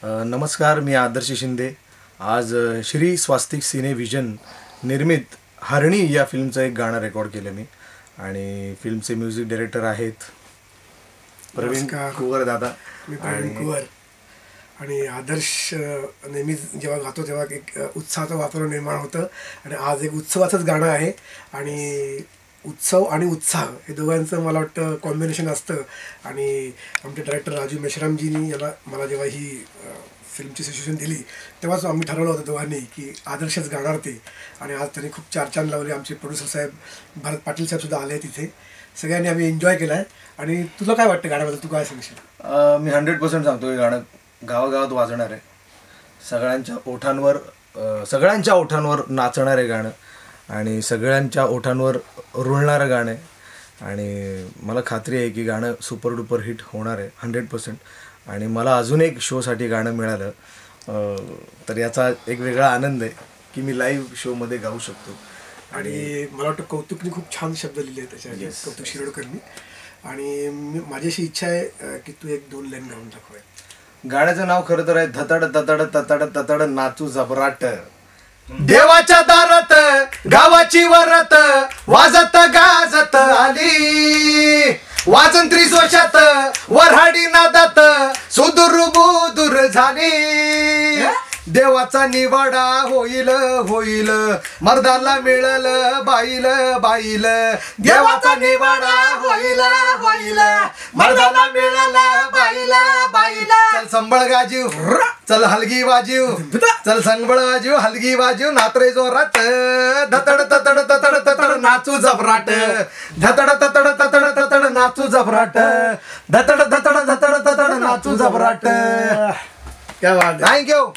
नमस्कार, मी आदर्श शिंदे. आज श्री स्वास्तिक सिने विजन निर्मित हरणी या फिल्मचं एक गाणं रेकॉर्ड केलं मी आणि फिल्मचे म्युझिक डायरेक्टर आहेत प्रवीण कुवर दादा. मी प्रवीण कुवर. आणि आदर्श नेहमी जेव्हा गातो तेव्हा एक उत्साहाचं वातावरण निर्माण होतं आणि आज एक उत्सवाचंच गाणं आहे. आणि उत्सव आणि उत्साह हे दोघांचं मला वाटतं कॉम्बिनेशन असतं. आणि आमचे डायरेक्टर राजू मेश्रामजींनी मला जेव्हा ही फिल्मची सिच्युएशन दिली तेव्हाच आम्ही ठरवलं होतं दोघांनी की आदर्शच गाणार ते. आणि आज त्यांनी खूप चार लावले. आमचे प्रोड्युसर साहेब भरत पाटील साहेबसुद्धा आले तिथे. सगळ्यांनी आम्ही एन्जॉय केला आहे. आणि तुला काय वाटतं गाण्याबद्दल, तू काय सांगशील? मी 100% सांगतो, हे गाणं गावागावात वाजणार आहे. सगळ्यांच्या ओठांवर नाचणारे गाणं आणि सगळ्यांच्या ओठांवर रुळणारं गाणं. आणि मला खात्री आहे की गाणं सुपर डुपर हिट होणार आहे 100%. आणि मला अजून एक शोसाठी गाणं मिळालं तर याचा एक वेगळा आनंद आहे की मी लाईव्ह शोमध्ये गाऊ शकतो. आणि मला वाटतं कौतुकनी खूप छान शब्द लिहिले आहेत त्याच्या, कौतुक शिरोडकरनी. आणि माझी अशी इच्छा आहे की तू 1-2 लाईन गाऊन दाखव. गाण्याचं नाव खरं तर आहे धतड ततड ततड ततड नाचू जबराट. देवाच्या दारात गावाची वरात वाजत गाजत आली. वाजंत्री जोशात वऱ्हाडी नादात सुदूर बुदूर झाली. देवाचा निवाडा होईल होईल मर्दाला मिळल बाईल बाईल. देवाचा निवाडा होईल होईल मर्दाला मिळल बाईल बाईल. चल संबळ गाजीव, चल हलगी वाजीव, चल संबळ वाजीव हलगी वाजीव नात्रे जोरात. धतड ततड ततड ततड नाचू जबराट. धतड ततड ततड ततड नाचू जबराट. धतड धतड धतड ततड नाचू जबराट. क्या बात है. थँक्यू.